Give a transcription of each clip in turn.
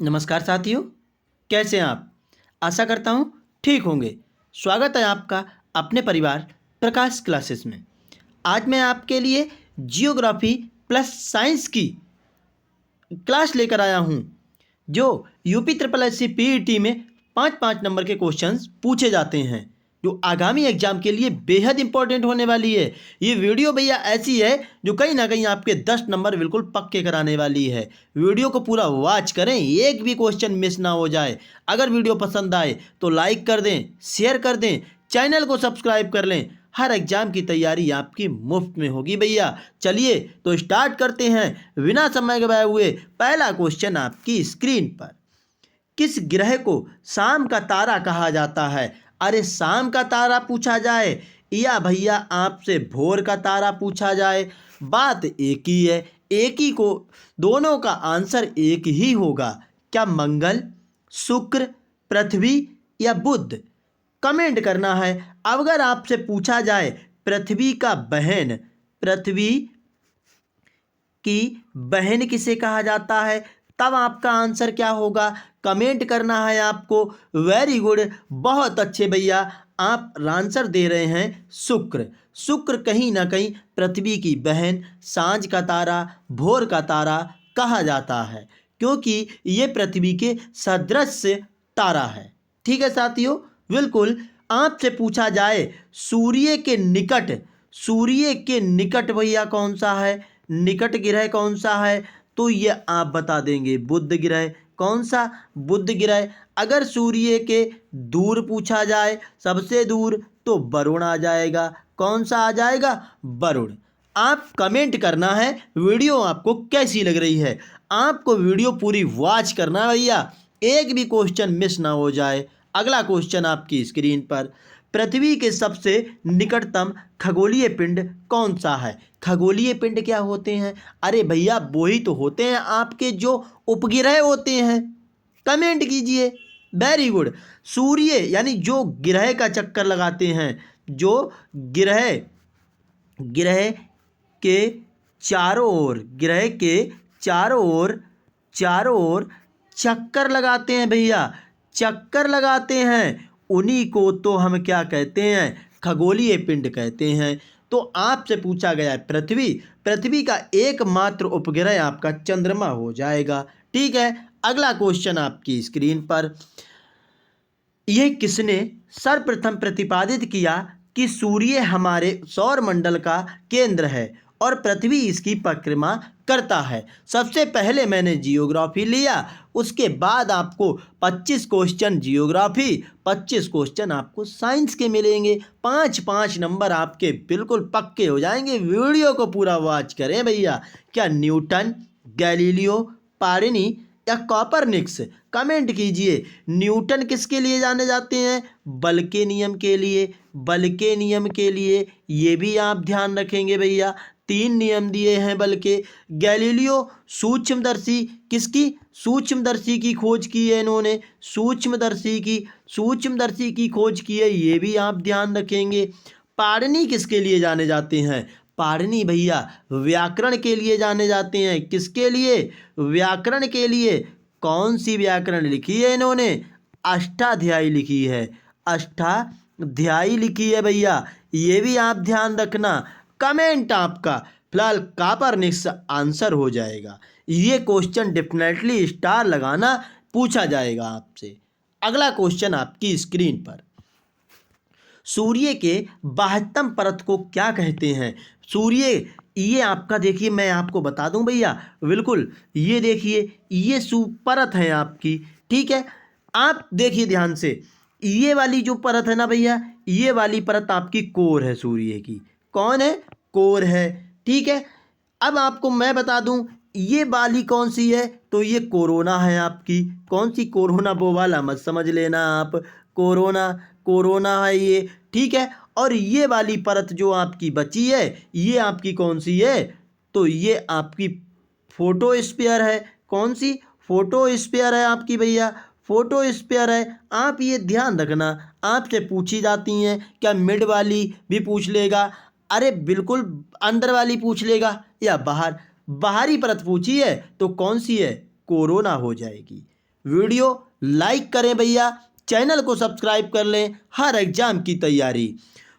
नमस्कार साथियों, कैसे हैं आप? आशा करता हूँ ठीक होंगे। स्वागत है आपका अपने परिवार प्रकाश क्लासेस में। आज मैं आपके लिए जियोग्राफी प्लस साइंस की क्लास लेकर आया हूँ, जो UP triple S C PET में 5-5 नंबर के क्वेश्चंस पूछे जाते हैं, जो आगामी एग्जाम के लिए बेहद इंपॉर्टेंट होने वाली है। ये वीडियो भैया ऐसी है जो कहीं ना कहीं आपके 10 नंबर बिल्कुल पक्के कराने वाली है। वीडियो को पूरा वॉच करें, एक भी क्वेश्चन मिस ना हो जाए। अगर वीडियो पसंद आए तो लाइक कर दें, शेयर कर दें, चैनल को सब्सक्राइब कर लें। हर एग्जाम की तैयारी आपकी मुफ्त में होगी भैया। चलिए तो स्टार्ट करते हैं बिना समय गवाए हुए। पहला क्वेश्चन आपकी स्क्रीन पर, किस ग्रह को शाम का तारा कहा जाता है? अरे शाम का तारा पूछा जाए या भैया आपसे भोर का तारा पूछा जाए, बात एक ही है। एक ही को, दोनों का आंसर एक ही होगा। क्या मंगल, शुक्र, पृथ्वी या बुध? कमेंट करना है। अब अगर आपसे पूछा जाए पृथ्वी का बहन, पृथ्वी की बहन किसे कहा जाता है, तब आपका आंसर क्या होगा? कमेंट करना है आपको। वेरी गुड, बहुत अच्छे भैया, आप आंसर दे रहे हैं शुक्र। शुक्र कहीं ना कहीं पृथ्वी की बहन, सांझ का तारा, भोर का तारा कहा जाता है, क्योंकि ये पृथ्वी के सदृश तारा है। ठीक है साथियों, बिल्कुल। आपसे पूछा जाए सूर्य के निकट भैया कौन सा है, निकट ग्रह कौन सा है, तो ये आप बता देंगे बुध ग्रह। कौन सा? बुध ग्रह। अगर सूर्य के दूर पूछा जाए, सबसे दूर, तो वरुण आ जाएगा। कौन सा आ जाएगा? वरुण। आप कमेंट करना है वीडियो आपको कैसी लग रही है। आपको वीडियो पूरी वॉच करना है भैया, एक भी क्वेश्चन मिस ना हो जाए। अगला क्वेश्चन आपकी स्क्रीन पर, पृथ्वी के सबसे निकटतम खगोलीय पिंड कौन सा है? खगोलीय पिंड क्या होते हैं? अरे भैया वही तो होते हैं आपके जो उपग्रह होते हैं। कमेंट कीजिए। Very good. सूर्य यानी जो ग्रह का चक्कर लगाते हैं, जो ग्रह ग्रह के चारों ओर, ग्रह के चारों ओर चक्कर लगाते हैं भैया, चक्कर लगाते हैं, उन्हीं को तो हम क्या कहते हैं? खगोलीय पिंड कहते हैं। तो आपसे पूछा गया है पृथ्वी का एकमात्र उपग्रह आपका चंद्रमा हो जाएगा। ठीक है, अगला क्वेश्चन आपकी स्क्रीन पर, यह किसने सर्वप्रथम प्रतिपादित किया कि सूर्य हमारे सौर मंडल का केंद्र है और पृथ्वी इसकी परिक्रमा करता है? सबसे पहले मैंने जियोग्राफी लिया, उसके बाद आपको 25 क्वेश्चन जियोग्राफी, 25 क्वेश्चन आपको साइंस के मिलेंगे। 5-5 नंबर आपके बिल्कुल पक्के हो जाएंगे। वीडियो को पूरा वॉच करें भैया। क्या न्यूटन, गैलीलियो, पारिनी या कॉपरनिक्स? कमेंट कीजिए। न्यूटन किसके लिए जाने जाते हैं? बल के नियम के लिए, बल के नियम के लिए। ये भी आप ध्यान रखेंगे भैया, 3 नियम दिए हैं बल के। गैलीलियो सूक्ष्मदर्शी, किसकी? सूक्ष्मदर्शी की खोज की है इन्होंने, सूक्ष्मदर्शी की खोज की है, ये भी आप ध्यान रखेंगे। पारनी किसके लिए जाने जाते हैं? पारनी भैया व्याकरण के लिए जाने जाते हैं। किसके लिए? व्याकरण के लिए। कौन सी व्याकरण लिखी है इन्होंने? अष्टाध्यायी लिखी है, अष्टाध्यायी लिखी है भैया, ये भी आप ध्यान रखना। कमेंट आपका फिलहाल कॉपरनिक्स आंसर हो जाएगा। ये क्वेश्चन डेफिनेटली स्टार लगाना, पूछा जाएगा आपसे। अगला क्वेश्चन आपकी स्क्रीन पर, सूर्य के बाह्यतम परत को क्या कहते हैं? सूर्य, ये आपका देखिए, मैं आपको बता दूं भैया, बिल्कुल ये देखिए, ये परत है आपकी। ठीक है, आप देखिए ध्यान से, ये वाली जो परत है ना भैया, ये वाली परत आपकी कोर है सूर्य की। कौन है? कोर है। ठीक है, अब आपको मैं बता दूं ये वाली कौन सी है, तो ये कोरोना है आपकी। कौन सी? कोरोना वो वाला मत समझ लेना आप, कोरोना, कोरोना है ये। ठीक है, और ये वाली परत जो आपकी बची है, ये आपकी कौन सी है? तो ये आपकी फोटोस्फीयर है। कौन सी? फोटोस्फीयर है आपकी भैया, फोटोस्फीयर है। आप ये ध्यान रखना, आपसे पूछी जाती हैं। क्या मिड वाली भी पूछ लेगा? अरे बिल्कुल, अंदर वाली पूछ लेगा या बाहर? बाहरी परत पूछी है तो कौन सी है? कोरोना हो जाएगी। वीडियो लाइक करें भैया, चैनल को सब्सक्राइब कर लें। हर एग्जाम की तैयारी।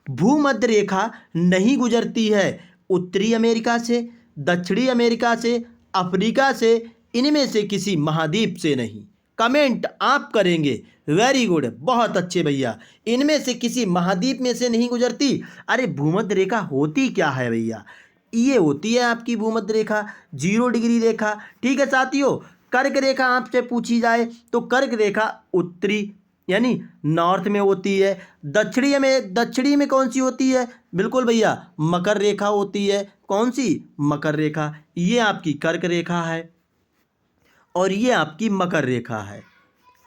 भूमध्य रेखा नहीं गुजरती है उत्तरी अमेरिका से, दक्षिणी अमेरिका से, अफ्रीका से, इनमें से किसी महाद्वीप से नहीं। कमेंट आप करेंगे, वेरी गुड, बहुत अच्छे भैया। इनमें से किसी महाद्वीप में से नहीं गुजरती। अरे भूमध्य रेखा होती क्या है भैया? ये होती है आपकी भूमध्य रेखा, 0 डिग्री रेखा। ठीक है साथियों। कर्क रेखा आपसे पूछी जाए तो कर्क रेखा उत्तरी यानी नॉर्थ में होती है। दक्षिणी में कौन सी होती है? बिल्कुल भैया, मकर रेखा होती है। कौन सी? मकर रेखा। ये आपकी कर्क रेखा है और ये आपकी मकर रेखा है।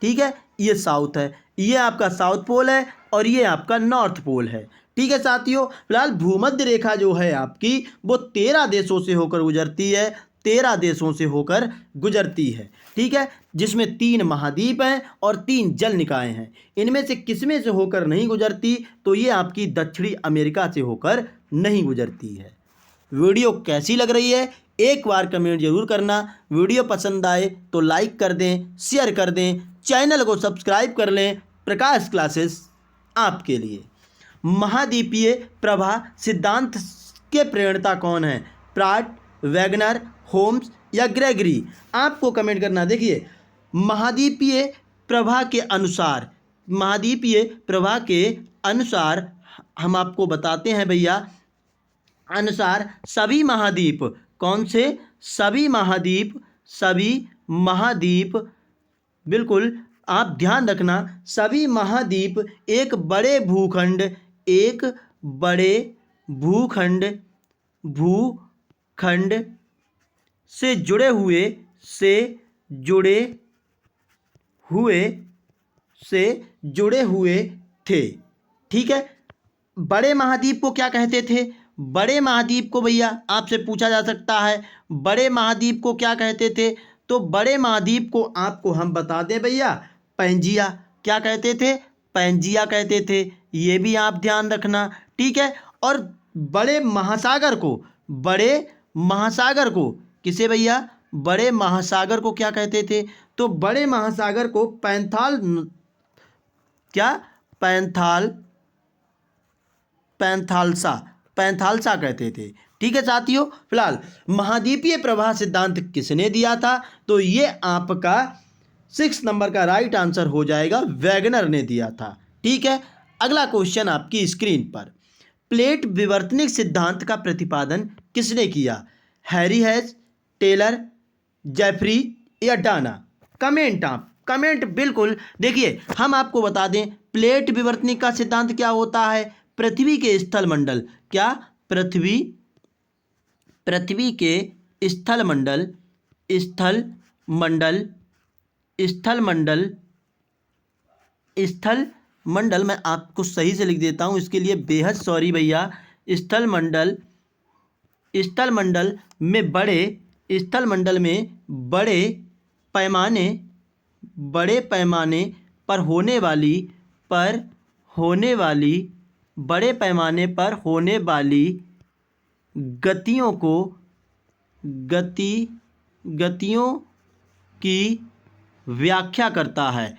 ठीक है, ये साउथ है, ये आपका साउथ पोल है और ये आपका नॉर्थ पोल है। ठीक है साथियों। फिलहाल भूमध्य रेखा जो है आपकी वो 13 देशों से होकर गुजरती है, 13 देशों से होकर गुजरती है। ठीक है, जिसमें 3 महाद्वीप हैं और 3 जल निकाय हैं। इनमें से किसमें से होकर नहीं गुजरती? तो ये आपकी दक्षिणी अमेरिका से होकर नहीं गुजरती है। वीडियो कैसी लग रही है एक बार कमेंट जरूर करना। वीडियो पसंद आए तो लाइक कर दें, शेयर कर दें, चैनल को सब्सक्राइब कर लें। प्रकाश क्लासेस आपके लिए। महाद्वीपीय प्रभा सिद्धांत के प्रणेता कौन है? प्राट, वैगनर, होम्स या ग्रेगरी? आपको कमेंट करना। देखिए, महाद्वीपीय प्रभा के अनुसार, महाद्वीपीय प्रभा के अनुसार हम आपको बताते हैं भैया, अनुसार सभी महाद्वीप, कौन से? सभी महाद्वीप, बिल्कुल आप ध्यान रखना, सभी महाद्वीप एक बड़े भूखंड से जुड़े हुए थे। ठीक है, बड़े महाद्वीप को क्या कहते थे? बड़े महाद्वीप को भैया आपसे पूछा जा सकता है, बड़े महाद्वीप को क्या कहते थे? तो बड़े महाद्वीप को आपको हम बता दें भैया, पैंजिया। क्या कहते थे? पैंजिया कहते थे। ये भी आप ध्यान रखना। ठीक है, और बड़े महासागर को किसे भैया? बड़े महासागर को क्या कहते थे? तो बड़े महासागर को पैंथालसा कहते थे। ठीक है साथियों। फिलहाल महाद्वीपीय प्रभा सिद्धांत किसने दिया था? तो ये आपका 6 नंबर का राइट आंसर हो जाएगा, वैगनर ने दिया था। ठीक है, अगला क्वेश्चन आपकी स्क्रीन पर। प्लेट विवर्तनिक सिद्धांत का प्रतिपादन किसने किया? हैरी हेस, टेलर, जेफरी या डाना? कमेंट बिल्कुल। देखिए, हम आपको बता दें, प्लेट विवर्तनिक का सिद्धांत क्या होता है? पृथ्वी के स्थल मंडल, क्या? पृथ्वी के स्थल मंडल मैं आपको सही से लिख देता हूँ, इसके लिए बेहद सॉरी भैया। स्थल मंडल में बड़े पैमाने पर होने वाली गतियों की व्याख्या करता है।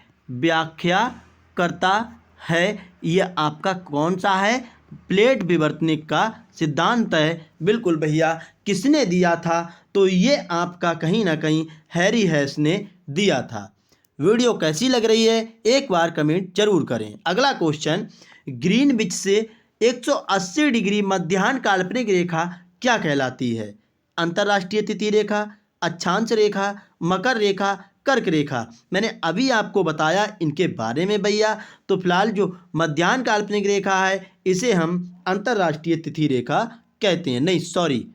यह आपका कौन सा है? प्लेट विवर्तनिक का सिद्धांत है। बिल्कुल भैया, किसने दिया था? तो ये आपका कहीं ना कहीं हैरी हेस ने दिया था। वीडियो कैसी लग रही है एक बार कमेंट जरूर करें। अगला क्वेश्चन, ग्रीनविच से 180 डिग्री मध्याह्न काल्पनिक रेखा क्या कहलाती है? अंतर्राष्ट्रीय तिथि रेखा, अक्षांश रेखा, मकर रेखा, कर्क रेखा? मैंने अभी आपको बताया इनके बारे में भैया। तो फिलहाल जो मध्याह्न काल्पनिक रेखा है इसे हम अंतर्राष्ट्रीय तिथि रेखा कहते हैं। नहीं सॉरी,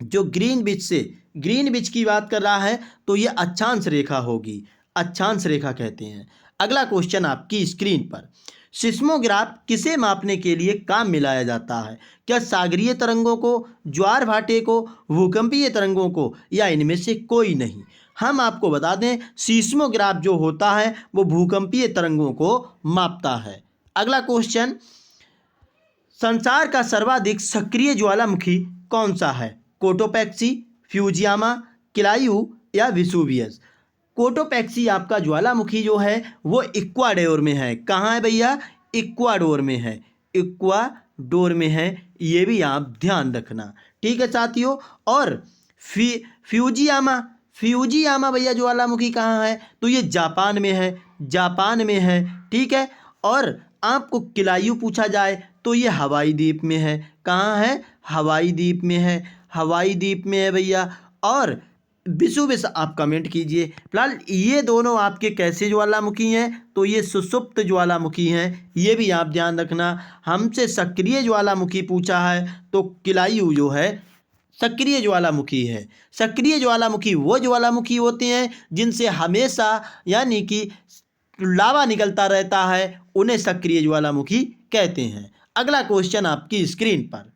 जो ग्रीनविच की बात कर रहा है तो ये अक्षांश रेखा होगी, अक्षांश रेखा कहते हैं। अगला क्वेश्चन आपकी स्क्रीन पर, सिस्मोग्राफ किसे मापने के लिए काम में लाया जाता है? क्या सागरीय तरंगों को, ज्वार भाटे को, भूकंपीय तरंगों को, या इनमें से कोई नहीं? हम आपको बता दें, सिस्मोग्राफ जो होता है वो भूकंपीय तरंगों को मापता है। अगला क्वेश्चन, संसार का सर्वाधिक सक्रिय ज्वालामुखी कौन सा है? कोटोपैक्सी, फ्यूजियामा, किलायू या विसुवियस? कोटोपैक्सी आपका ज्वालामुखी जो है वो इक्वाडोर में है। कहाँ है भैया? इक्वाडोर में है, इक्वाडोर में है, ये भी आप ध्यान रखना। ठीक है साथियों। और फ्यूजियामा, फ्यूजियामा भैया ज्वालामुखी कहाँ है? तो ये जापान में है, जापान में है। ठीक है। और आपको किलायू पूछा जाए तो ये हवाई द्वीप में है। कहाँ है? हवाई द्वीप में है, हवाई द्वीप में है भैया। और विषुविष आप कमेंट कीजिए। फिलहाल ये दोनों आपके कैसे ज्वालामुखी हैं? तो ये सुषुप्त ज्वालामुखी हैं, ये भी आप ध्यान रखना। हमसे सक्रिय ज्वालामुखी पूछा है तो किलायू जो है सक्रिय ज्वालामुखी है। सक्रिय ज्वालामुखी वो ज्वालामुखी होते हैं जिनसे हमेशा यानी कि लावा निकलता रहता है, उन्हें सक्रिय ज्वालामुखी कहते हैं। अगला क्वेश्चन आपकी स्क्रीन पर,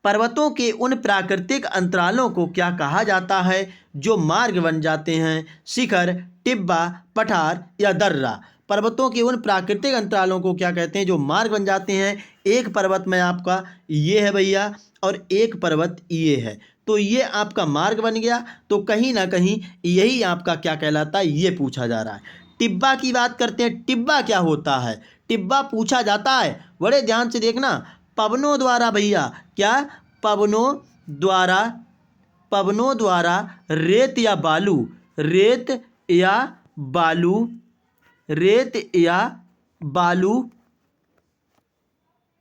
पर्वतों के उन प्राकृतिक अंतरालों को क्या कहा जाता है जो मार्ग बन जाते हैं? शिखर, टिब्बा, पठार या दर्रा। पर्वतों के उन प्राकृतिक अंतरालों को क्या कहते हैं जो मार्ग बन जाते हैं? एक पर्वत में आपका ये है भैया और एक पर्वत ये है, तो ये आपका मार्ग बन गया। तो कहीं ना कहीं यही आपका क्या कहलाता है, ये पूछा जा रहा है। टिब्बा की बात करते हैं। टिब्बा क्या होता है? टिब्बा पूछा जाता है, बड़े ध्यान से देखना, पवनों द्वारा भैया, क्या? द्वारा पवनों द्वारा रेत या बालू, रेत या बालू, रेत या बालू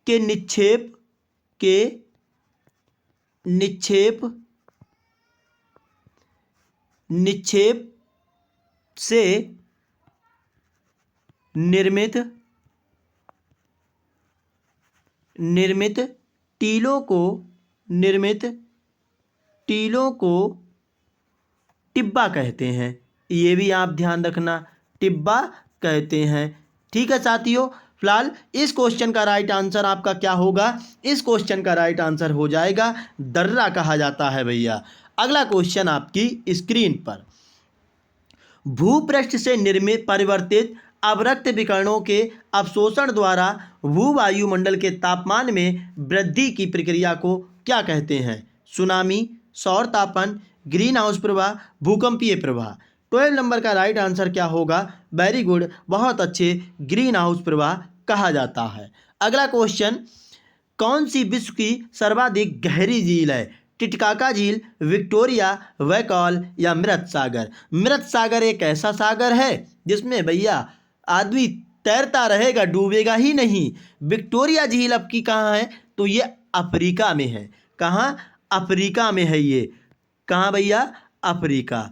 के निक्षेप, के निक्षेप से निर्मित टीलों को टिब्बा कहते हैं। ये भी आप ध्यान रखना, टिब्बा कहते हैं। ठीक है साथियों। फिलहाल इस क्वेश्चन का राइट आंसर आपका क्या होगा? इस क्वेश्चन का राइट आंसर हो जाएगा दर्रा कहा जाता है भैया। अगला क्वेश्चन आपकी स्क्रीन पर, भूपृष्ठ से निर्मित परिवर्तित अवरक्त विकिरणों के अवशोषण द्वारा भूवायुमंडल के तापमान में वृद्धि की प्रक्रिया को क्या कहते हैं? सुनामी, सौर तापन, ग्रीन हाउस प्रभाव, भूकंपीय प्रभाव। 12 नंबर का राइट आंसर क्या होगा? वेरी गुड, बहुत अच्छे, ग्रीन हाउस प्रभाव कहा जाता है। अगला क्वेश्चन, कौन सी विश्व की सर्वाधिक गहरी झील है? टिटकाका झील, विक्टोरिया, वैकॉल या मृत सागर। मृत सागर एक ऐसा सागर है जिसमें भैया आदमी तैरता रहेगा, डूबेगा ही नहीं। विक्टोरिया झील अब की कहाँ है? तो ये अफ्रीका में है। कहाँ? अफ्रीका में है ये। कहाँ भैया? अफ्रीका।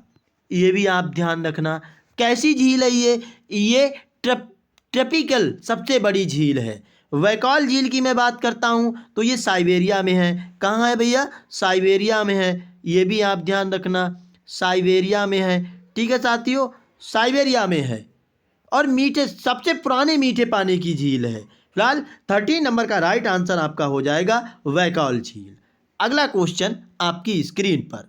ये भी आप ध्यान रखना। कैसी झील है ये? ये ट्रॉपिकल सबसे बड़ी झील है। वैकॉल झील की मैं बात करता हूँ तो ये साइबेरिया में है। कहाँ है भैया? साइबेरिया में है। ये भी आप ध्यान रखना, साइबेरिया में है। ठीक है साथियों, साइबेरिया में है। और मीठे, सबसे पुराने मीठे पानी की झील है। फिलहाल 13 नंबर का राइट आंसर आपका हो जाएगा वैकॉल झील। अगला क्वेश्चन आपकी स्क्रीन पर,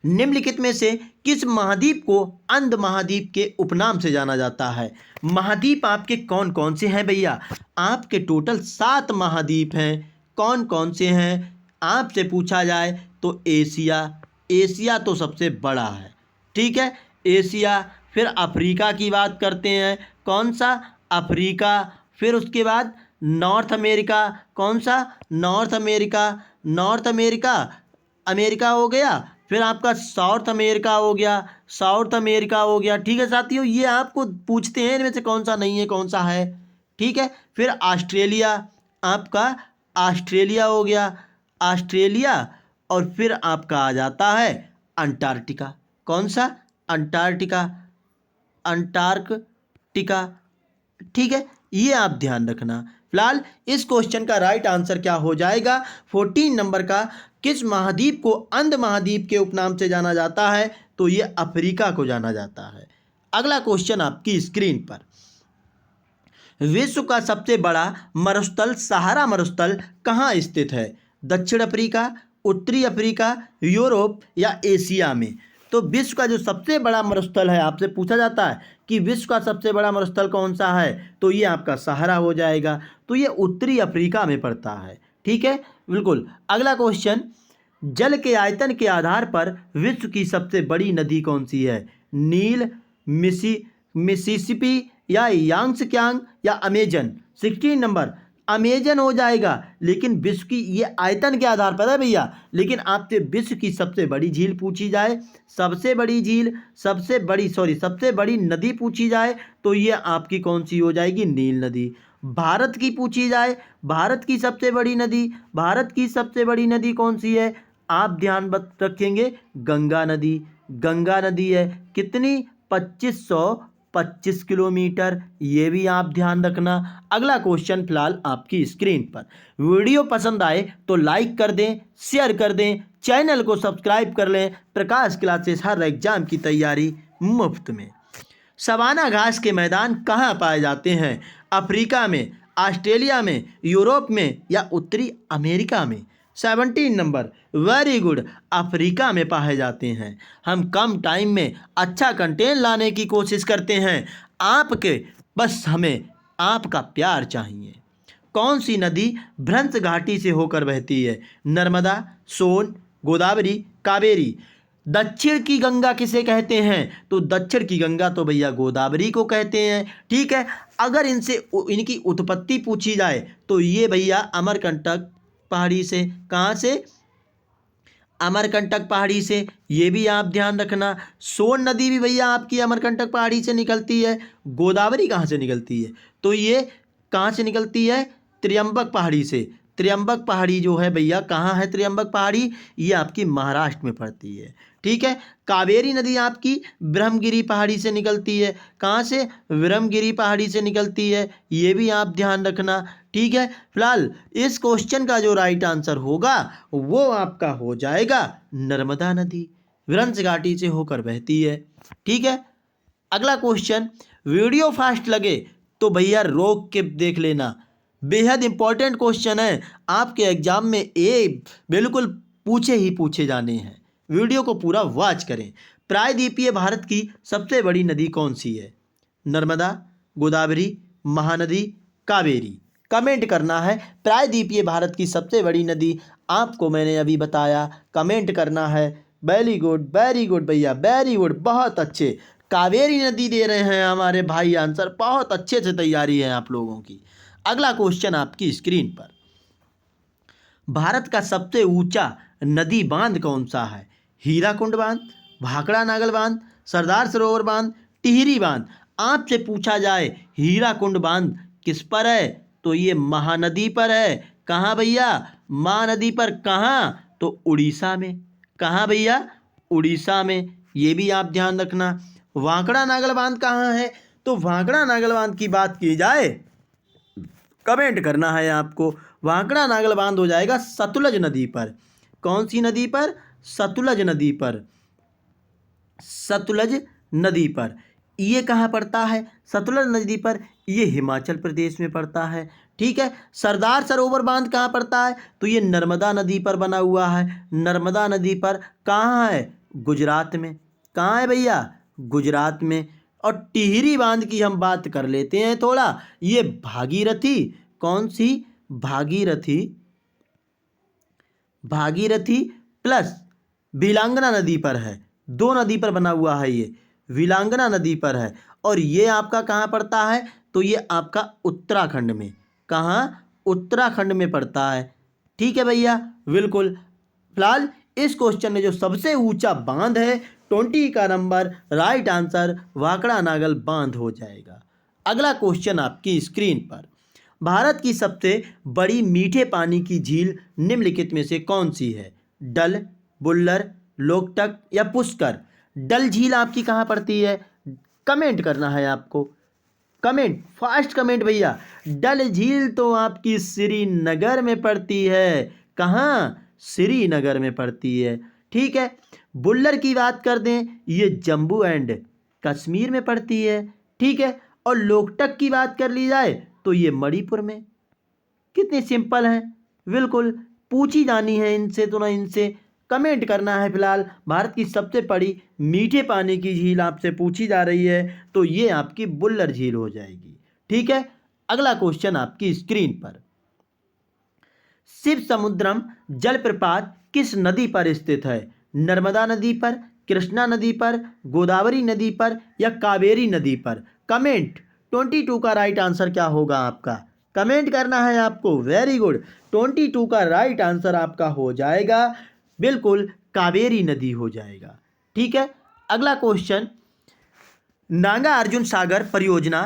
निम्नलिखित में से किस महाद्वीप को अंध महाद्वीप के उपनाम से जाना जाता है? महाद्वीप आपके कौन कौन से हैं भैया? आपके टोटल 7 महाद्वीप हैं। कौन कौन से हैं आपसे पूछा जाए तो एशिया, एशिया तो सबसे बड़ा है। ठीक है, एशिया। फिर अफ्रीका की बात करते हैं, कौन सा? अफ्रीका। फिर उसके बाद नॉर्थ अमेरिका, कौन सा? North America, north America, America हो गया। फिर आपका साउथ अमेरिका हो गया, साउथ अमेरिका हो गया। ठीक है साथियों, ये आपको पूछते हैं इनमें से कौन सा नहीं है, कौन सा है। ठीक है। फिर ऑस्ट्रेलिया, आपका ऑस्ट्रेलिया हो गया, ऑस्ट्रेलिया। और फिर आपका आ जाता है अंटार्कटिका। कौन सा? Antarctica, Antarctica. ठीक है, ये आप ध्यान रखना। फिलहाल इस क्वेश्चन का राइट आंसर क्या हो जाएगा? 14 नंबर का, किस महाद्वीप को अंध महाद्वीप के उपनाम से जाना जाता है? तो ये अफ्रीका को जाना जाता है। अगला क्वेश्चन आपकी स्क्रीन पर, विश्व का सबसे बड़ा मरुस्थल सहारा मरुस्थल कहाँ स्थित है? दक्षिण अफ्रीका, उत्तरी अफ्रीका, यूरोप या एशिया में। तो विश्व का जो सबसे बड़ा मरुस्थल है, आपसे पूछा जाता है कि विश्व का सबसे बड़ा मरुस्थल कौन सा है, तो ये आपका सहारा हो जाएगा। तो ये उत्तरी अफ्रीका में पड़ता है। ठीक है, बिल्कुल। अगला क्वेश्चन, जल के आयतन के आधार पर विश्व की सबसे बड़ी नदी कौन सी है? नील, मिसिसिपी या यांग्त्से या अमेजन? 16 नंबर अमेजन हो जाएगा, लेकिन विश्व की ये आयतन के आधार पर है भैया। लेकिन आपसे विश्व की सबसे बड़ी झील पूछी जाए, सबसे बड़ी नदी पूछी जाए तो ये आपकी कौन सी हो जाएगी? नील नदी। भारत की पूछी जाए, भारत की सबसे बड़ी नदी कौन सी है? आप ध्यान रखेंगे गंगा नदी। गंगा नदी है कितनी? 2525 किलोमीटर। ये भी आप ध्यान रखना। अगला क्वेश्चन फिलहाल आपकी स्क्रीन पर। वीडियो पसंद आए तो लाइक कर दें, शेयर कर दें, चैनल को सब्सक्राइब कर लें। प्रकाश क्लासेस हर एग्जाम की तैयारी मुफ्त में। सवाना घास के मैदान कहाँ पाए जाते हैं? अफ्रीका में, ऑस्ट्रेलिया में, यूरोप में या उत्तरी अमेरिका में? 17 नंबर वेरी गुड, अफ्रीका में पाए जाते हैं। हम कम टाइम में अच्छा कंटेंट लाने की कोशिश करते हैं, बस हमें आपका प्यार चाहिए। कौन सी नदी भ्रंश घाटी से होकर बहती है? नर्मदा, सोन, गोदावरी, कावेरी? दक्षिण की गंगा किसे कहते हैं? तो दक्षिण की गंगा तो भैया गोदावरी को कहते हैं। ठीक है, अगर इनकी उत्पत्ति पूछी जाए तो ये भैया अमरकंटक पहाड़ी से। कहाँ से? अमरकंटक पहाड़ी से। ये भी आप ध्यान रखना। सोन नदी भी भैया आपकी अमरकंटक पहाड़ी से निकलती है। गोदावरी कहाँ से निकलती है? तो ये कहाँ से निकलती है? त्र्यंबक पहाड़ी से। त्र्यंबक पहाड़ी जो है भैया, कहाँ है त्र्यंबक पहाड़ी? ये आपकी महाराष्ट्र में पड़ती है। ठीक है, कावेरी नदी आपकी ब्रह्मगिरी पहाड़ी से निकलती है। कहाँ से? ब्रह्मगिरी पहाड़ी से निकलती है। ये भी आप ध्यान रखना। ठीक है, फिलहाल इस क्वेश्चन का जो राइट आंसर होगा वो आपका हो जाएगा नर्मदा नदी, भ्रंश घाटी से होकर बहती है। ठीक है, अगला क्वेश्चन। वीडियो फास्ट लगे तो भैया रोक के देख लेना, बेहद इंपॉर्टेंट क्वेश्चन है। आपके एग्जाम में ये बिल्कुल पूछे जाने हैं। वीडियो को पूरा वॉच करें। प्रायद्वीपीय भारत की सबसे बड़ी नदी कौन सी है? नर्मदा, गोदावरी, महानदी, कावेरी? कमेंट करना है। प्रायद्वीपीय भारत की सबसे बड़ी नदी आपको मैंने अभी बताया, कमेंट करना है। वेरी गुड भैया, वेरी गुड, बहुत अच्छे। कावेरी नदी दे रहे हैं हमारे भाई आंसर। बहुत अच्छे से तैयारी है आप लोगों की। अगला क्वेश्चन आपकी स्क्रीन पर। भारत का सबसे ऊंचा नदी बांध कौन सा है? हीराकुंड बांध, भाखड़ा नागल बांध, सरदार सरोवर बांध, टिहरी बांध? आपसे पूछा जाए हीराकुंड बांध किस पर है? तो ये महानदी पर है। कहाँ भैया? महानदी पर। कहाँ? तो उड़ीसा में। कहाँ भैया? उड़ीसा में। ये भी आप ध्यान रखना। भाखड़ा नागल बांध कहाँ है? तो भाखड़ा नागल बांध की बात की जाए, कमेंट करना है आपको। भाखड़ा नागल बांध हो जाएगा सतलज नदी पर। कौन सी नदी पर? सतलज नदी पर। सतलज नदी पर। ये कहाँ पड़ता है? सतलज नदी पर। ये हिमाचल प्रदेश में पड़ता है। ठीक है, सरदार सरोवर बांध कहाँ पड़ता है? तो ये नर्मदा नदी पर बना हुआ है। नर्मदा नदी पर। कहाँ है? गुजरात में। कहाँ है भैया? गुजरात में। और टिहरी बांध की हम बात कर लेते हैं थोड़ा। ये भागीरथी, कौन सी? भागीरथी प्लस विलांगना नदी पर है। दो नदी पर बना हुआ है ये, विलांगना नदी पर है। और ये आपका कहाँ पड़ता है? तो ये आपका उत्तराखंड में। कहाँ? उत्तराखंड में पड़ता है। ठीक है भैया, बिल्कुल। फिलहाल इस क्वेश्चन में जो सबसे ऊंचा बांध है 20 का number, right answer Bhakra Nangal बांध हो जाएगा। अगला क्वेश्चन आपकी स्क्रीन पर। भारत की सबसे बड़ी मीठे पानी की झील निम्नलिखित में से कौन सी है? डल, बुल्लर, लोकटक या पुष्कर? डल झील आपकी कहाँ पड़ती है? कमेंट करना है आपको। कमेंट, फास्ट कमेंट भैया। डल झील तो आपकी श्रीनगर में पड़ती है। कहाँ? श्रीनगर में पड़ती है। ठीक है, बुल्लर की बात कर दें, ये जम्मू एंड कश्मीर में पड़ती है। ठीक है, और लोकटक की बात कर ली जाए तो ये मणिपुर में। कितने सिंपल हैं, बिल्कुल पूछी जानी है इनसे तो ना इनसे। कमेंट करना है। फिलहाल भारत की सबसे बड़ी मीठे पानी की झील आपसे पूछी जा रही है तो ये आपकी बुल्लर झील हो जाएगी। ठीक है, अगला क्वेश्चन आपकी स्क्रीन पर। शिव समुद्रम जलप्रपात किस नदी पर स्थित है? नर्मदा नदी पर, कृष्णा नदी पर, गोदावरी नदी पर या कावेरी नदी पर? कमेंट। 22 का राइट आंसर क्या होगा आपका? कमेंट करना है आपको। Very good. 22 का राइट आंसर आपका हो जाएगा बिल्कुल कावेरी नदी हो जाएगा। ठीक है, अगला क्वेश्चन, नागा अर्जुन सागर परियोजना,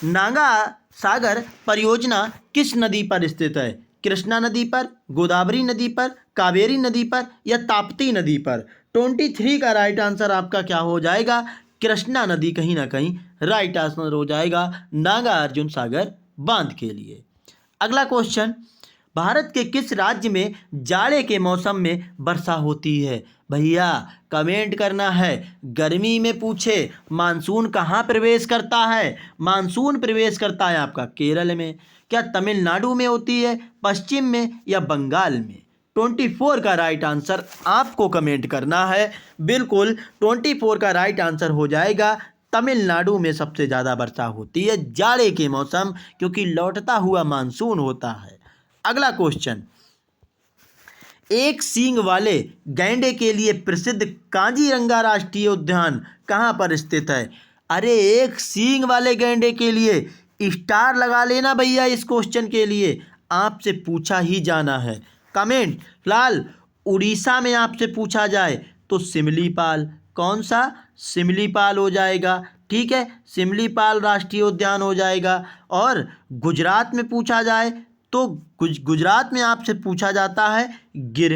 नागा सागर परियोजना किस नदी पर स्थित है? कृष्णा नदी पर, गोदावरी नदी पर, कावेरी नदी पर या ताप्ती नदी पर? 23 का राइट आंसर आपका क्या हो जाएगा? कृष्णा नदी कहीं ना कहीं राइट आंसर हो जाएगा नागा अर्जुन सागर बांध के लिए। अगला क्वेश्चन, भारत के किस राज्य में जाड़े के मौसम में वर्षा होती है? भैया कमेंट करना है। गर्मी में पूछे मानसून कहाँ प्रवेश करता है? मानसून प्रवेश करता है आपका केरल में। क्या तमिलनाडु में होती है, पश्चिम में या बंगाल में? 24 का राइट आंसर आपको कमेंट करना है। बिल्कुल 24 का राइट आंसर हो जाएगा तमिलनाडु में सबसे ज़्यादा वर्षा होती है जाड़े के मौसम, क्योंकि लौटता हुआ मानसून होता है। अगला क्वेश्चन, एक सींग वाले गैंडे के लिए प्रसिद्ध काजीरंगा राष्ट्रीय उद्यान कहाँ पर स्थित है? अरे एक सींग वाले गैंडे के लिए स्टार लगा लेना भैया, इस क्वेश्चन के लिए आपसे पूछा ही जाना है। कमेंट। फिलहाल उड़ीसा में आपसे पूछा जाए तो सिमलीपाल, कौन सा? सिमलीपाल हो जाएगा। ठीक है, सिमलीपाल राष्ट्रीय उद्यान हो जाएगा। और गुजरात में पूछा जाए तो गुजरात में आपसे पूछा जाता है गिर,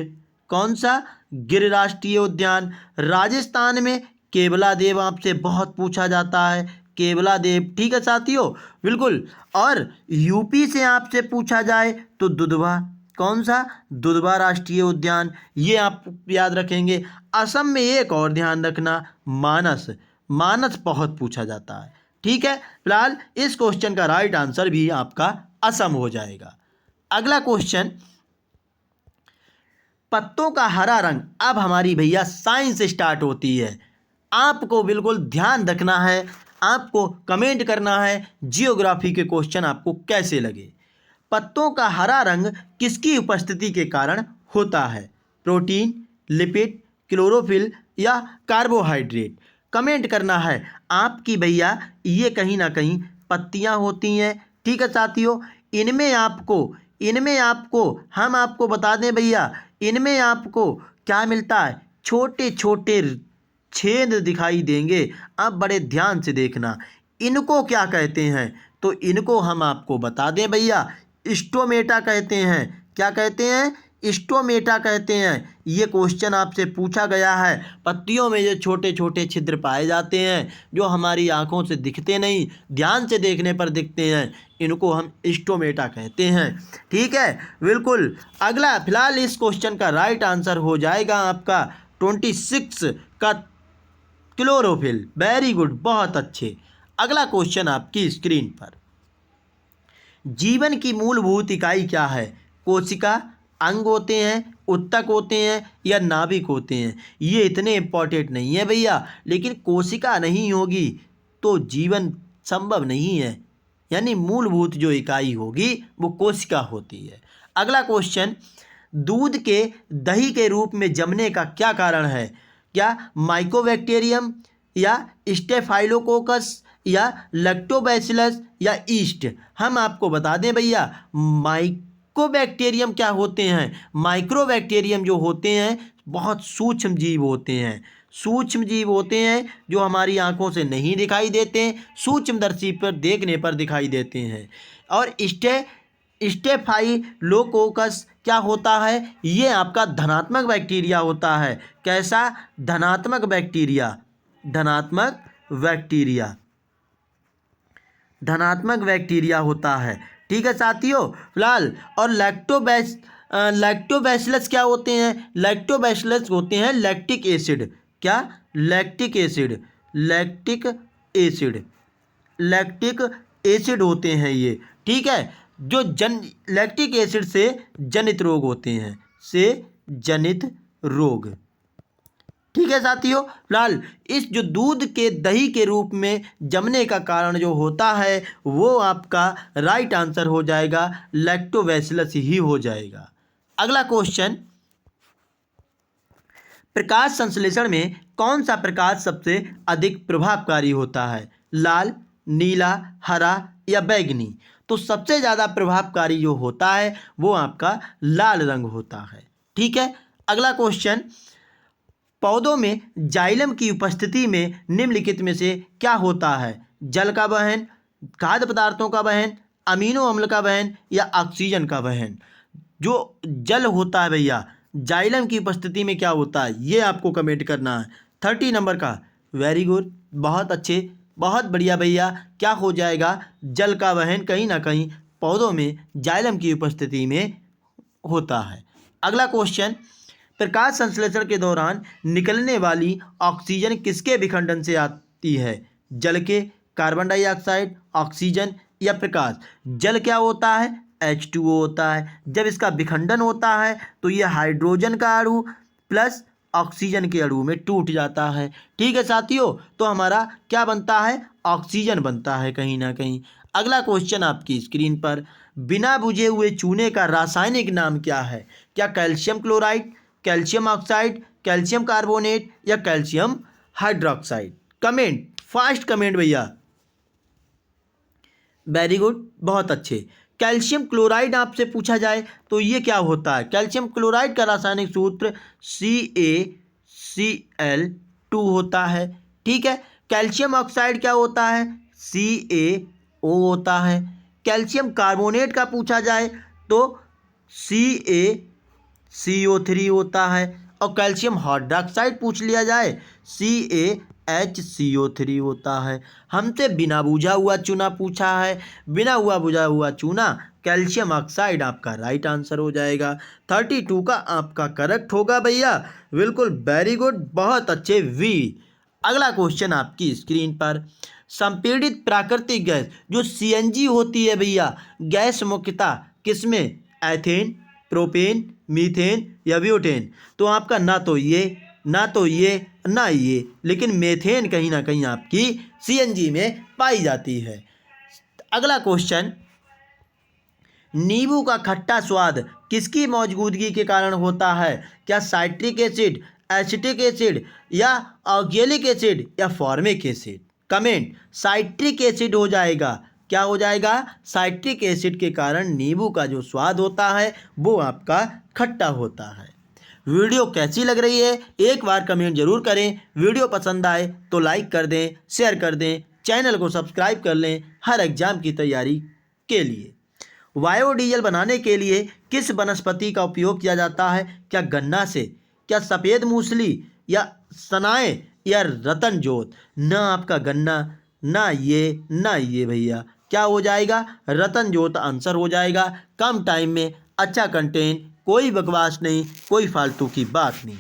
कौन सा? गिर राष्ट्रीय उद्यान। राजस्थान में केवला देव आपसे बहुत पूछा जाता है, केवला देव। ठीक है साथियों, बिल्कुल। और यूपी से आपसे पूछा जाए तो दुधवा, कौन सा? दुधवा राष्ट्रीय उद्यान, ये आप याद रखेंगे। असम में एक और ध्यान रखना, मानस, मानस बहुत पूछा जाता है। ठीक है, फिलहाल इस क्वेश्चन का राइट आंसर भी आपका असम हो जाएगा। अगला क्वेश्चन, पत्तों का हरा रंग, अब हमारी भैया साइंस स्टार्ट होती है। आपको बिल्कुल ध्यान रखना है, आपको कमेंट करना है जियोग्राफी के क्वेश्चन आपको कैसे लगे। पत्तों का हरा रंग किसकी उपस्थिति के कारण होता है? प्रोटीन, लिपिड, क्लोरोफिल या कार्बोहाइड्रेट? कमेंट करना है आपकी भैया। ये कहीं ना कहीं पत्तियां होती हैं। ठीक है साथियों, इनमें आपको हम आपको बता दें भैया, इनमें आपको क्या मिलता है? छोटे छोटे छेद दिखाई देंगे। अब बड़े ध्यान से देखना, इनको क्या कहते हैं? तो इनको हम आपको बता दें भैया, स्टोमेटा कहते हैं। क्या कहते हैं? स्टोमेटा कहते हैं। ये क्वेश्चन आपसे पूछा गया है। पत्तियों में ये छोटे छोटे छिद्र पाए जाते हैं जो हमारी आंखों से दिखते नहीं, ध्यान से देखने पर दिखते हैं, इनको हम स्टोमेटा कहते हैं। ठीक है, बिल्कुल। अगला, फिलहाल इस क्वेश्चन का राइट आंसर हो जाएगा आपका 26 का क्लोरोफिल। वेरी गुड, बहुत अच्छे। अगला क्वेश्चन आपकी स्क्रीन पर, जीवन की मूलभूत इकाई क्या है? कोशिका, अंग होते हैं, उत्तक होते हैं या नाभिक होते हैं? ये इतने इंपॉर्टेंट नहीं है भैया, लेकिन कोशिका नहीं होगी तो जीवन संभव नहीं है। यानी मूलभूत जो इकाई होगी वो कोशिका होती है। अगला क्वेश्चन, दूध के दही के रूप में जमने का क्या कारण है? क्या माइकोबैक्टीरियम या स्टेफाइलोकोकस या लैक्टोबैसिलस या ईस्ट? हम आपको बता दें भैया, माइकोबैक्टीरियम क्या होते हैं? माइक्रोबैक्टीरियम जो होते हैं बहुत सूक्ष्म जीव होते हैं, सूक्ष्म जीव होते हैं जो हमारी आंखों से नहीं दिखाई देते, सूक्ष्मदर्शी पर देखने पर दिखाई देते हैं। और स्टेफाइलोकोकस क्या होता है? ये आपका धनात्मक बैक्टीरिया होता है। कैसा? धनात्मक बैक्टीरिया, धनात्मक बैक्टीरिया, धनात्मक बैक्टीरिया होता है। ठीक है साथियों, फिलहाल। और लैक्टोबैसिलस क्या होते हैं? लैक्टोबैसिलस होते हैं लैक्टिक एसिड। क्या? Lactic acid, lactic acid, lactic acid होते हैं ये। ठीक है, जो लैक्टिक एसिड से जनित रोग होते हैं, से जनित रोग। ठीक है साथियों, फिलहाल इस जो दूध के दही के रूप में जमने का कारण जो होता है वो आपका राइट आंसर हो जाएगा लैक्टोबैसिलस ही हो जाएगा। अगला क्वेश्चन, प्रकाश संश्लेषण में कौन सा प्रकाश सबसे अधिक प्रभावकारी होता है? लाल, नीला, हरा या बैंगनी? तो सबसे ज़्यादा प्रभावकारी जो होता है वो आपका लाल रंग होता है। ठीक है। अगला क्वेश्चन, पौधों में जाइलम की उपस्थिति में निम्नलिखित में से क्या होता है? जल का वहन, खाद्य पदार्थों का वहन, अमीनो अम्ल का वहन या ऑक्सीजन का वहन? जो जल होता है भैया, जाइलम की उपस्थिति में क्या होता है, ये आपको कमेंट करना है। 30 नंबर का। वेरी गुड, बहुत अच्छे, बहुत बढ़िया भैया। क्या हो जाएगा? जल का वहन कहीं ना कहीं पौधों में जाइलम की उपस्थिति में होता है। अगला क्वेश्चन, प्रकाश संश्लेषण के दौरान निकलने वाली ऑक्सीजन किसके विखंडन से आती है? जल के, कार्बन डाइऑक्साइड, ऑक्सीजन या प्रकाश? जल क्या होता है? H2O होता है। जब इसका विखंडन होता है तो ये हाइड्रोजन का अणु प्लस ऑक्सीजन के अणु में टूट जाता है। ठीक है साथियों, तो हमारा क्या बनता है? ऑक्सीजन बनता है कहीं ना कहीं। अगला क्वेश्चन आपकी स्क्रीन पर, बिना बुझे हुए चूने का रासायनिक नाम क्या है? क्या calcium chloride, calcium oxide, calcium carbonate या calcium hydroxide? Comment, fast comment भैया। वेरी गुड, बहुत अच्छे। कैल्शियम क्लोराइड आपसे पूछा जाए तो ये क्या होता है? कैल्शियम क्लोराइड का रासायनिक सूत्र CaCl2 होता है। ठीक है। कैल्शियम ऑक्साइड क्या होता है? CaO होता है। कैल्शियम कार्बोनेट का पूछा जाए तो CaCO3 होता है। और कैल्शियम हाइड्रोक्साइड पूछ लिया जाए CaHCO3 होता है। हमसे बिना बुझा हुआ चूना पूछा है। बिना बुझा हुआ चूना कैल्शियम ऑक्साइड आपका राइट आंसर हो जाएगा। 32 का आपका करेक्ट होगा भैया। बिल्कुल, वेरी गुड, बहुत अच्छे वी। अगला क्वेश्चन आपकी स्क्रीन पर, संपीड़ित प्राकृतिक गैस जो CNG होती है भैया, गैस मुख्यतः किसमें? एथेन, प्रोपेन, मीथेन या ब्यूटेन? तो आपका ना तो ये ना ये, लेकिन मेथेन कहीं ना कहीं आपकी CNG में पाई जाती है। अगला क्वेश्चन, नींबू का खट्टा स्वाद किसकी मौजूदगी के कारण होता है? क्या साइट्रिक एसिड, एसिटिक एसिड या ऑक्जेलिक एसिड या formic acid? Comment, citric acid हो जाएगा। क्या हो जाएगा? साइट्रिक एसिड के कारण नींबू का जो स्वाद होता है वो आपका खट्टा होता है। वीडियो कैसी लग रही है एक बार कमेंट जरूर करें। वीडियो पसंद आए तो लाइक कर दें, शेयर कर दें, चैनल को सब्सक्राइब कर लें हर एग्जाम की तैयारी के लिए। बायोडीजल बनाने के लिए किस वनस्पति का उपयोग किया जाता है? क्या गन्ना से, क्या सफ़ेद मूसली या सनाए या रतन जोत? ना आपका गन्ना, ना ये भैया। क्या हो जाएगा? रतन जोत आंसर हो जाएगा। कम टाइम में अच्छा कंटेंट, कोई बकवास नहीं, कोई फालतू की बात नहीं।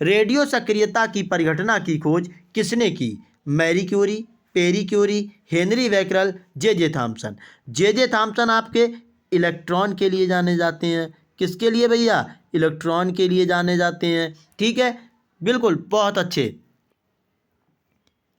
रेडियो सक्रियता की परिघटना की खोज किसने की? Marie Curie, Pierre Curie, Henri Becquerel, J Thomson? J Thomson आपके इलेक्ट्रॉन के लिए जाने जाते हैं। किसके लिए भैया? इलेक्ट्रॉन के लिए जाने जाते हैं। ठीक है, बिल्कुल, बहुत अच्छे।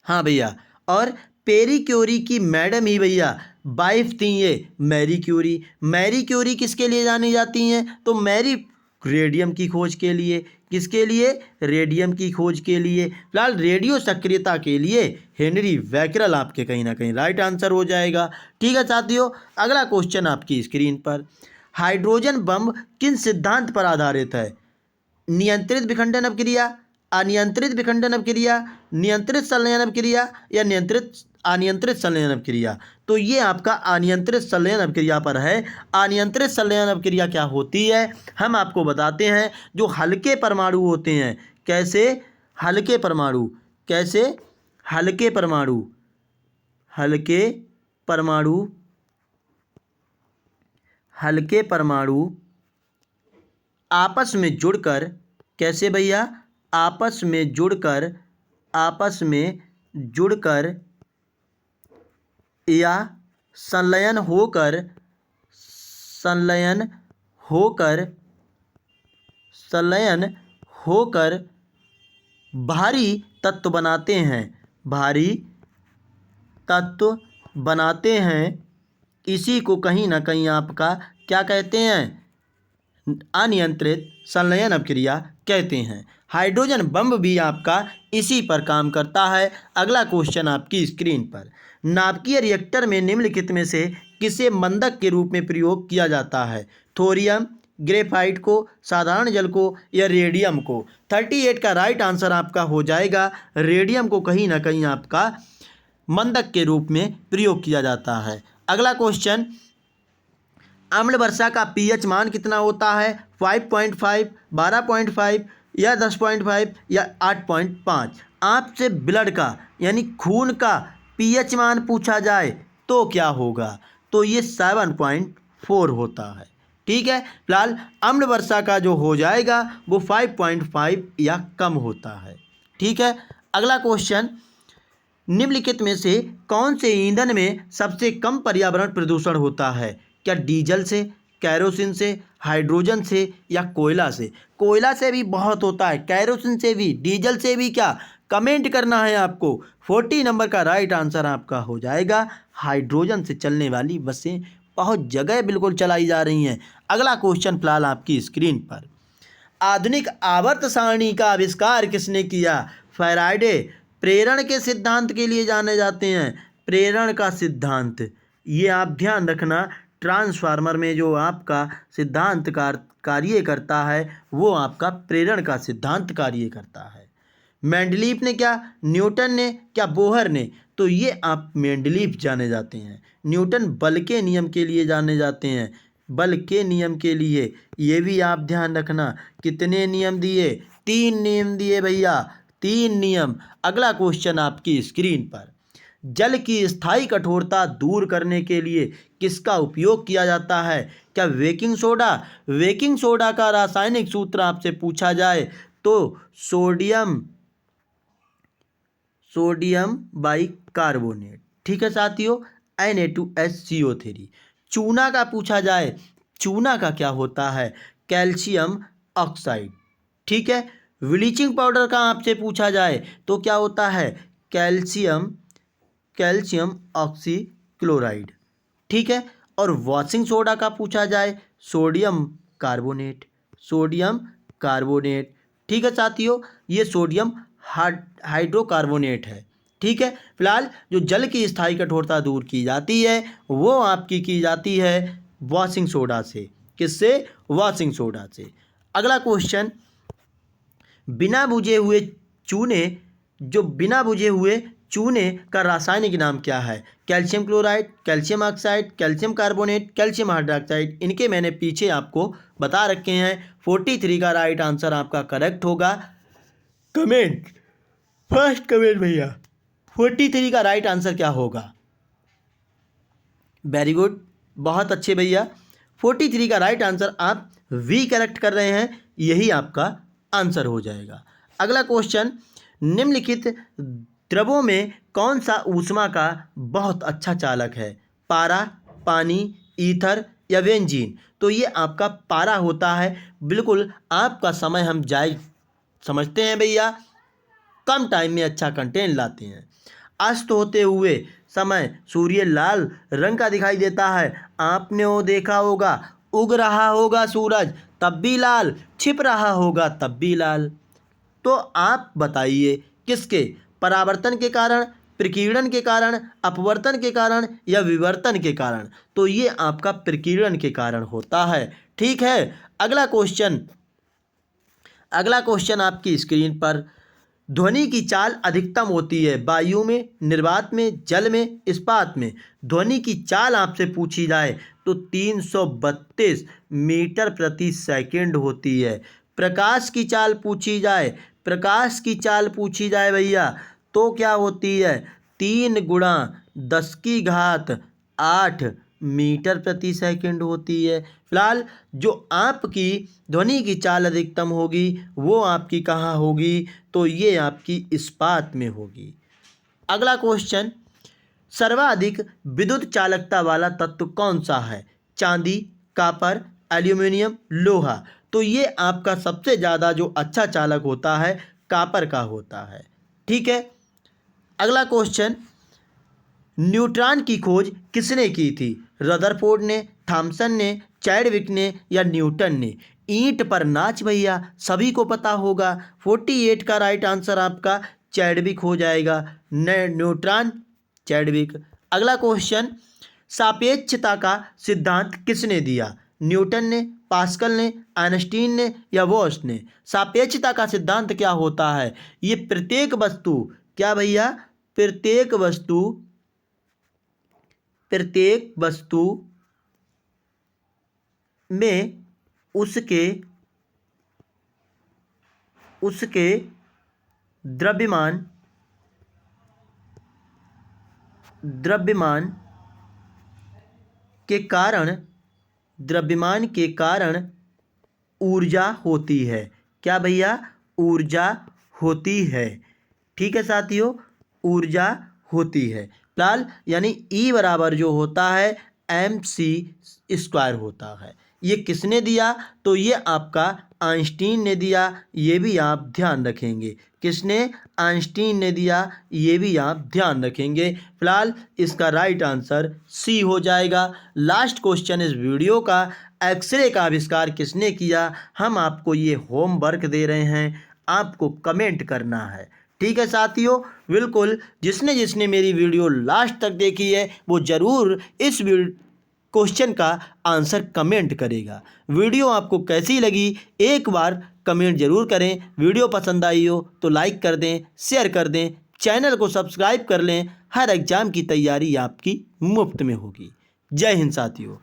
हाँ भैया, और पेरी क्यूरी की मैडम ही भैया वाइफ थी ये मैरी क्यूरी। मैरी क्यूरी किसके लिए जानी जाती हैं? तो मैरी रेडियम की खोज के लिए। किसके लिए? रेडियम की खोज के लिए। फिलहाल रेडियो सक्रियता के लिए हेनरी बैकरल आपके कहीं ना कहीं राइट आंसर हो जाएगा। ठीक है साथियों, अगला क्वेश्चन आपकी स्क्रीन पर, हाइड्रोजन बम किन सिद्धांत पर आधारित है? नियंत्रित विखंडन अपक्रिया, अनियंत्रित विखंडन अपक्रिया, नियंत्रित संलयन अपक्रिया या अनियंत्रित संलयन अपक्रिया? तो ये आपका अनियंत्रित संलयन अपक्रिया पर है। अनियंत्रित संलयन अपक्रिया क्या होती है हम आपको बताते हैं। जो हल्के परमाणु होते हैं, कैसे? हल्के परमाणु, कैसे? हल्के परमाणु, हल्के परमाणु, हल्के परमाणु आपस में जुड़कर, कैसे भैया? आपस में जुड़कर या संलयन होकर भारी तत्व बनाते हैं। भारी तत्व बनाते हैं। इसी को कहीं ना कहीं आपका क्या कहते हैं? अनियंत्रित संलयन अपक्रिया कहते हैं। हाइड्रोजन बम भी आपका इसी पर काम करता है। अगला क्वेश्चन आपकी स्क्रीन पर, नाभिकीय रिएक्टर में निम्नलिखित में से किसे मंदक के रूप में प्रयोग किया जाता है? थोरियम, ग्रेफाइट को, साधारण जल को या रेडियम को? 38 का राइट आंसर आपका हो जाएगा रेडियम को कहीं ना कहीं आपका मंदक के रूप में प्रयोग किया जाता है। अगला क्वेश्चन, अम्ल वर्षा का पीएच मान कितना होता है? 5.5, 12.5 या 10.5 या 8.5? आपसे ब्लड का यानी खून का पीएच मान पूछा जाए तो क्या होगा? तो ये 7.4 होता है। ठीक है, फिलहाल अम्ल वर्षा का जो हो जाएगा वो 5.5 या कम होता है। ठीक है, अगला क्वेश्चन, निम्नलिखित में से कौन से ईंधन में सबसे कम पर्यावरण प्रदूषण होता है? क्या डीजल से, कैरोसिन से, हाइड्रोजन से या कोयला से? कोयला से भी बहुत होता है, कैरोसिन से भी, डीजल से भी। क्या कमेंट करना है आपको? 40 नंबर का राइट आंसर आपका हो जाएगा हाइड्रोजन से चलने वाली बसें बहुत जगह बिल्कुल चलाई जा रही हैं। अगला क्वेश्चन फिलहाल आपकी स्क्रीन पर, आधुनिक आवर्त सारणी का आविष्कार किसने किया? फैराडे प्रेरण के सिद्धांत के लिए जाने जाते हैं। प्रेरण का सिद्धांत, ये आप ध्यान रखना, ट्रांसफार्मर में जो आपका सिद्धांत कार्य करता है वो आपका प्रेरण का सिद्धांत कार्य करता है। मेंडलीफ ने क्या, न्यूटन ने क्या, बोहर ने? तो ये आप मेंडलीफ जाने जाते हैं। न्यूटन बल के नियम के लिए जाने जाते हैं, बल के नियम के लिए। ये भी आप ध्यान रखना, कितने नियम दिए? 3 नियम दिए भैया, 3 नियम। अगला क्वेश्चन आपकी स्क्रीन पर, जल की स्थायी कठोरता दूर करने के लिए किसका उपयोग किया जाता है? क्या बेकिंग सोडा? बेकिंग सोडा का रासायनिक सूत्र आपसे पूछा जाए तो सोडियम बाइकार्बोनेट। ठीक है साथियों, Na2SCO3। चूना का पूछा जाए, चूना का क्या होता है? Calcium oxide. ठीक है, ब्लीचिंग पाउडर का आपसे पूछा जाए तो क्या होता है? Calcium oxychloride. ठीक है, और वॉशिंग सोडा का पूछा जाए, सोडियम कार्बोनेट, सोडियम कार्बोनेट। ठीक है साथियों, ये सोडियम हाइड्रोकार्बोनेट है। ठीक है, फिलहाल जो जल की स्थायी कठोरता दूर की जाती है वो आपकी की जाती है वॉशिंग सोडा से। किससे? वॉशिंग सोडा से। अगला क्वेश्चन, बिना बुझे हुए चूने का रासायनिक नाम क्या है? Calcium chloride, calcium oxide, calcium carbonate, calcium hydroxide. इनके मैंने पीछे आपको बता रखे हैं। 43 का राइट आंसर आपका करेक्ट होगा। कमेंट, फर्स्ट कमेंट भैया, 43 का राइट आंसर क्या होगा? वेरी गुड, बहुत अच्छे भैया। 43 का राइट आंसर आप वी करेक्ट कर रहे हैं, यही आपका आंसर हो जाएगा। अगला क्वेश्चन, निम्नलिखित द्रवों में कौन सा ऊष्मा का बहुत अच्छा चालक है? पारा, पानी, ईथर या बेंजीन? तो ये आपका पारा होता है। बिल्कुल आपका समय हम जायज समझते हैं भैया, कम टाइम में अच्छा कंटेंट लाते हैं। अस्त होते हुए समय सूर्य लाल रंग का दिखाई देता है। आपने वो देखा होगा, उग रहा होगा सूरज तब भी लाल, छिप रहा होगा तब भी लाल। तो आप बताइए किसके? परावर्तन के कारण, प्रकीर्णन के कारण, अपवर्तन के कारण या विवर्तन के कारण? तो ये आपका प्रकीर्णन के कारण होता है। ठीक है, अगला क्वेश्चन आपकी स्क्रीन पर, ध्वनि की चाल अधिकतम होती है वायु में, निर्वात में, जल में, इस्पात में? ध्वनि की चाल आपसे पूछी जाए तो 332 मीटर प्रति सेकंड होती है। प्रकाश की चाल पूछी जाए भैया तो क्या होती है? 3 गुणा 10 की घात 8 मीटर प्रति सेकंड होती है। फिलहाल जो आपकी ध्वनि की चाल अधिकतम होगी वो आपकी कहाँ होगी? तो ये आपकी इस्पात में होगी। अगला क्वेश्चन, सर्वाधिक विद्युत चालकता वाला तत्व कौन सा है? चांदी, कॉपर, एल्यूमिनियम, लोहा? तो ये आपका सबसे ज़्यादा जो अच्छा चालक होता है कॉपर का होता है। ठीक है, अगला क्वेश्चन, न्यूट्रॉन की खोज किसने की थी? रदरफोर्ड ने, थॉमसन ने, चैडविक ने या न्यूटन ने? ईंट पर नाच भैया, सभी को पता होगा। 48 का राइट आंसर आपका चैडविक हो जाएगा। Neutron Chadwick. अगला क्वेश्चन, सापेक्षता का सिद्धांत किसने दिया? न्यूटन ने, पास्कल ने, आइंस्टीन ने या बोर्स ने? सापेक्षता का सिद्धांत क्या होता है? ये प्रत्येक वस्तु, क्या भैया, प्रत्येक वस्तु में उसके द्रव्यमान के कारण ऊर्जा होती है। क्या भैया? ऊर्जा होती है। ठीक है साथियों, ऊर्जा होती है। फिलहाल यानी E बराबर जो होता है mc² होता है। ये किसने दिया? तो ये आपका आइंस्टीन ने दिया। ये भी आप ध्यान रखेंगे। किसने? आइंस्टीन ने दिया। ये भी आप ध्यान रखेंगे। फिलहाल इसका राइट आंसर सी हो जाएगा। लास्ट क्वेश्चन इस वीडियो का, एक्सरे का आविष्कार किसने किया? हम आपको ये होमवर्क दे रहे हैं, आपको कमेंट करना है। ठीक है साथियों, बिल्कुल जिसने मेरी वीडियो लास्ट तक देखी है वो ज़रूर इस क्वेश्चन का आंसर कमेंट करेगा। वीडियो आपको कैसी लगी एक बार कमेंट ज़रूर करें। वीडियो पसंद आई हो तो लाइक कर दें, शेयर कर दें, चैनल को सब्सक्राइब कर लें। हर एग्ज़ाम की तैयारी आपकी मुफ्त में होगी। जय हिंद साथियों।